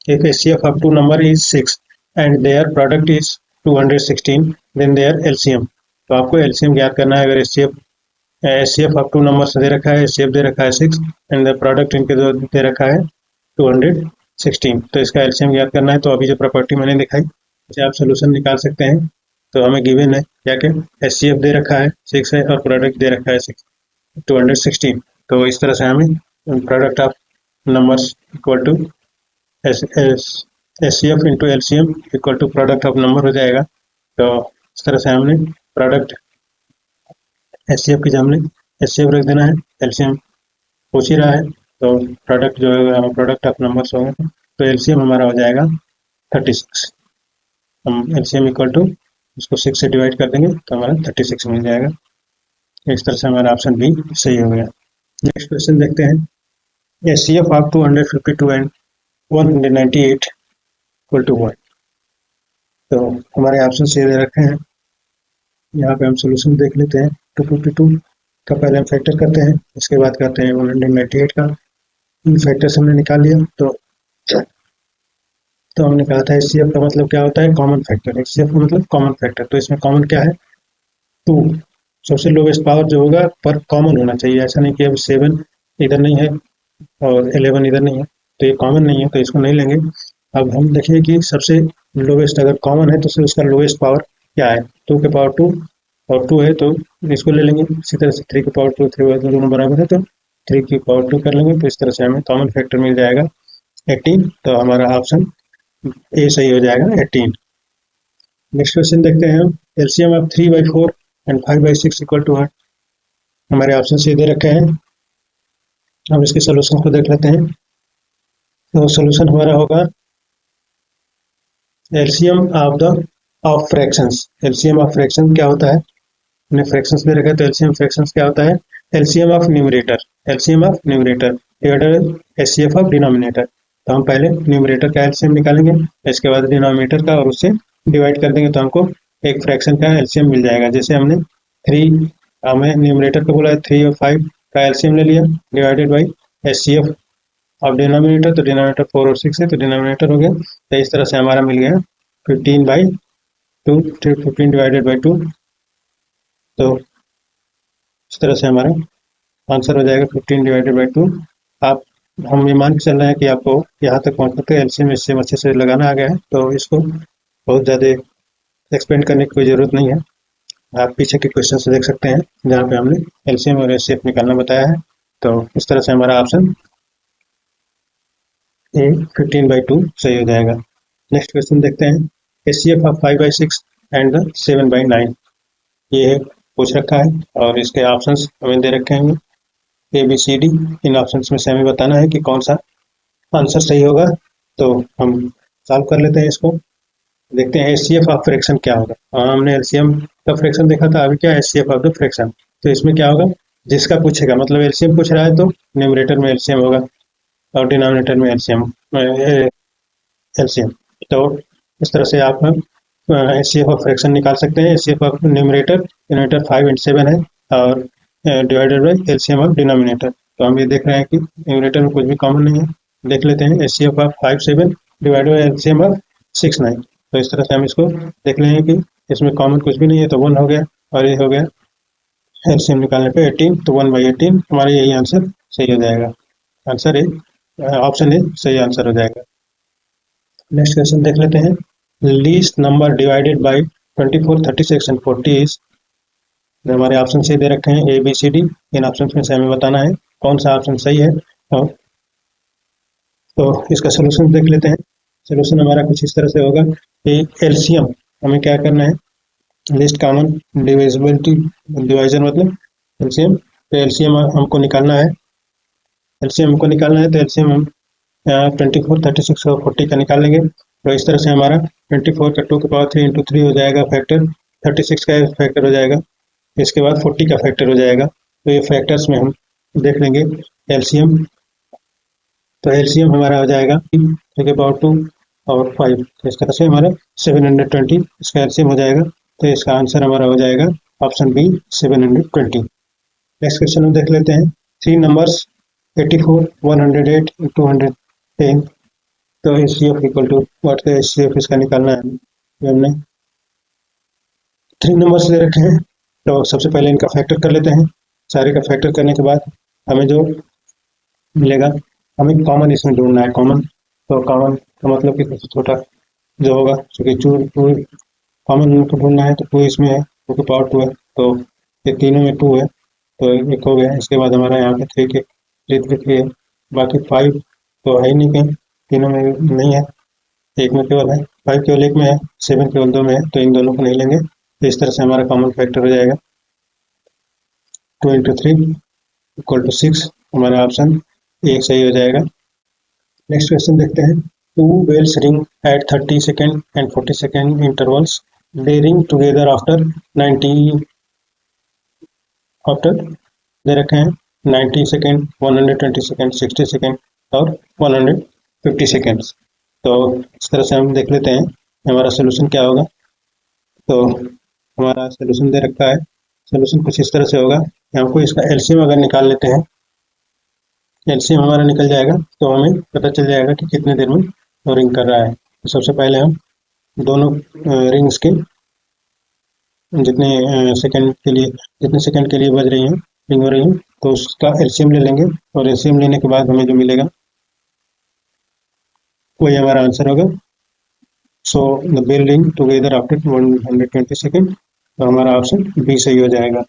If HCF of two number is 6 and their product is 216, then their LCM. तो आपको LCM ज्ञात करना है। अगर HCF of two numbers दे रखा है, HCF दे रखा है 6 एंड द प्रोडक्ट इनके दे रखा है 216, तो इसका LCM ज्ञात करना है। तो अभी जो प्रॉपर्टी मैंने दिखाई उसे आप सोल्यूशन निकाल सकते हैं। तो हमें गिवन है क्या कि HCF दे रखा है 6 है और प्रोडक्ट दे रखा है 216। तो इस तरह से हमें product of numbers equal to HCF into LCM equal to product of number हो जाएगा। तो इस तरह से हमने प्रोडक्ट HCF की जगह हमने HCF रख देना है, LCM पूछ ही रहा है तो प्रोडक्ट जो है प्रोडक्ट ऑफ नंबर्स होंगे तो LCM हमारा हो जाएगा 36। हम LCM इक्वल टू इसको 6 से डिवाइड कर देंगे तो हमारा 36 मिल जाएगा। इस तरह से हमारा ऑप्शन बी सही हो गया। नेक्स्ट क्वेश्चन देखते हैं। HCF of 252 and 198 equal to 1। तो हमारे ऑप्शन से दे रखे हैं, यहाँ पे हम सोल्यूशन देख लेते हैं। 252 का पहले हम फैक्टर करते हैं, इसके बाद करते हैं 198 का। इन फैक्टर्स हमने निकाल लिया तो हमने कहा था HCF का मतलब क्या होता है, कॉमन फैक्टर। HCF का मतलब कॉमन फैक्टर, तो इसमें कॉमन क्या है 2। सबसे लोवेस्ट पावर जो होगा पर कॉमन होना चाहिए, ऐसा नहीं कि अब 7 इधर नहीं है और 11 इधर नहीं है तो ये कॉमन नहीं है तो इसको नहीं लेंगे। अब हम देखें कि सबसे लोवेस्ट अगर कॉमन है तो उसका लोवेस्ट पावर क्या है, 2 के पावर 2 और 2 है तो इसको ले लेंगे। इसी तरह से 3 के पावर 2 3 दोनों बराबर है तो 3 की पावर 2 कर लेंगे। तो इस तरह से हमें कॉमन फैक्टर मिल जाएगा 18। तो हमारा ऑप्शन ए सही हो जाएगा 18। नेक्स्ट क्वेश्चन देखते हैं हम। LCM of 3/4 and 5/6 equal to 8। हमारे ऑप्शन से दे रखे हैं, हम इसके सोल्यूशन को देख लेते हैं। तो सोल्यूशन हमारा होगा LCM of fractions. LCM of fraction क्या होता है, हमने फ्रैक्शंस दे रखा है तो LCM फ्रैक्शंस क्या होता है, LCM of numerator divided HCF of denominator. तो हम पहले न्यूमरेटर का LCM निकालेंगे, इसके बाद डिनोमिनेटर का और उससे डिवाइड कर देंगे तो हमको एक फ्रैक्शन का LCM मिल जाएगा। जैसे हमने 3 हमें न्यूमरेटर को बोला है 3 और 5 का LCM ले लिया divided by HCF of denominator, तो डिनोमिनेटर 4 और 6 है तो डिनोमिनेटर हो गया। तो इस तरह से हमारा मिल गया 15/2, 15 डिवाइडेड बाई 2। तो इस तरह से हमारा आंसर हो जाएगा 15 डिवाइडेड बाई 2। आप हम ये मान के चल रहे हैं कि आपको यहाँ तक पहुँचने तक LCM इससे अच्छे से लगाना आ गया है तो इसको बहुत ज़्यादा एक्सपेंड करने की कोई ज़रूरत नहीं है। आप पीछे के क्वेश्चन से देख सकते हैं जहाँ पे हमने LCM और HCF निकालना बताया है। तो इस तरह से हमारा ऑप्शन ए 15/2 सही हो जाएगा। नेक्स्ट क्वेश्चन देखते हैं। HCF ऑफ 5/6 एंड 7/9 ये पूछ रखा है और इसके ऑप्शंस हमें दे रखे हैं ABCD। इन ऑप्शंस में से हमें बताना है कि कौन सा आंसर सही होगा। तो हम सॉल्व कर लेते हैं इसको, देखते हैं HCF ऑफ फ्रैक्शन क्या होगा। हमने LCM का फ्रैक्शन देखा था, अभी क्या है HCF ऑफ द फ्रैक्शन। तो इसमें क्या होगा, जिसका पूछेगा मतलब LCM पूछ रहा है तो न्यूमरेटर में LCM होगा और डिनोमिनेटर में LCM। तो इस तरह से आप HCF ऑफ फ्रैक्शन निकाल सकते हैं। HCF ऑफ न्यूमरेटर 5 एंड 7 है और divided by LCM of denominator. तो हम ये देख रहे हैं कि न्यूमरेटर में कुछ भी कॉमन नहीं है। देख लेते हैं HCF of 5 7 divided by LCM of 6 9। तो इस तरह से हम इसको देख लेंगे कि इसमें कॉमन कुछ भी नहीं है तो 1 हो गया और ये हो गया LCM निकालने पे 18, तो 1/18 हमारा यही आंसर सही हो जाएगा। आंसर ए ऑप्शन ए सही आंसर हो जाएगा। नेक्स्ट क्वेश्चन देख लेते हैं। Least number divided by 24 36 and 40 is. हमारे ऑप्शन से दे रखे हैं ABCD। इन ऑप्शन में से हमें बताना है कौन सा ऑप्शन सही है। तो इसका सोल्यूशन देख लेते हैं। सोल्यूशन हमारा कुछ इस तरह से होगा कि LCM हमें क्या करना है, लिस्ट कॉमन डिविजिबिलिटी डिवाइजन मतलब LCM। तो LCM हमको निकालना है, LCM हमको निकालना है तो LCM हम 24 36 और 40 का निकाल लेंगे। तो इस तरह से हमारा 24 का 2 के पावर 3 इंटू 3 हो जाएगा फैक्टर, 36 का फैक्टर हो जाएगा, इसके बाद 40 का फैक्टर हो जाएगा। तो ये फैक्टर्स में हम देख लेंगे LCM। तो LCM हमारा हो जाएगा 3 के पावर 2 और 5। तो इस तरह से हमारा 720 इसका LCM हो जाएगा। तो इसका आंसर हमारा हो जाएगा ऑप्शन बी 720। नेक्स्ट क्वेश्चन हम देख लेते हैं। 3 नंबर्स 84 108 210 तो HCF इक्वल टू व्हाट है HCF इसका निकालना है, तो हमने 3 नंबर्स दे रखे हैं। तो सबसे पहले इनका फैक्टर कर लेते हैं। सारे का फैक्टर करने के बाद हमें जो मिलेगा, हमें कॉमन इसमें ढूंढना है। कॉमन, तो कॉमन का मतलब कि सबसे छोटा जो होगा, क्योंकि टू कॉमन को ढूंढना है, तो 2 इसमें है, 2 की पावर 2 है, तो ये तीनों में 2 है, तो एक हो गया। इसके बाद हमारा यहाँ पे 3 के 3 है, बाकी 5 तो है ही नहीं कहीं, तीनों में नहीं है, एक में केवल है। 5 केवल एक में है, 7 केवल 2 में है, तो इन दोनों को नहीं लेंगे। तो इस तरह से हमारा कॉमन फैक्टर हो जाएगा 2 इंटू 3 इक्वल टू 6। हमारा ऑप्शन ए सही हो जाएगा। नेक्स्ट क्वेश्चन देखते हैं। Two bells ring at 30 second and 40 second intervals, they ring together after 90 after दे रखे हैं 90 सेकेंड, 120 सेकेंड, 60 सेकेंड और 150 सेकेंड्स। तो इस तरह से हम देख लेते हैं हमारा सोल्यूशन क्या होगा। तो हमारा सोल्यूशन दे रखा है, सोल्यूशन कुछ इस तरह से होगा। हमको इसका एलसीएम अगर निकाल लेते हैं, एलसीएम हमारा निकल जाएगा, तो हमें पता चल जाएगा कि कितने देर में वो रिंग कर रहा है। तो सबसे पहले हम दोनों रिंग्स के जितने सेकंड के लिए बज रही हैं, रिंग हो रही हैं, तो उसका एलसीएम ले लेंगे, और एलसीएम लेने के बाद हमें जो मिलेगा वही हमारा आंसर होगा। So the bell ring together after 120 second, तो हमारा ऑप्शन बी सही हो जाएगा।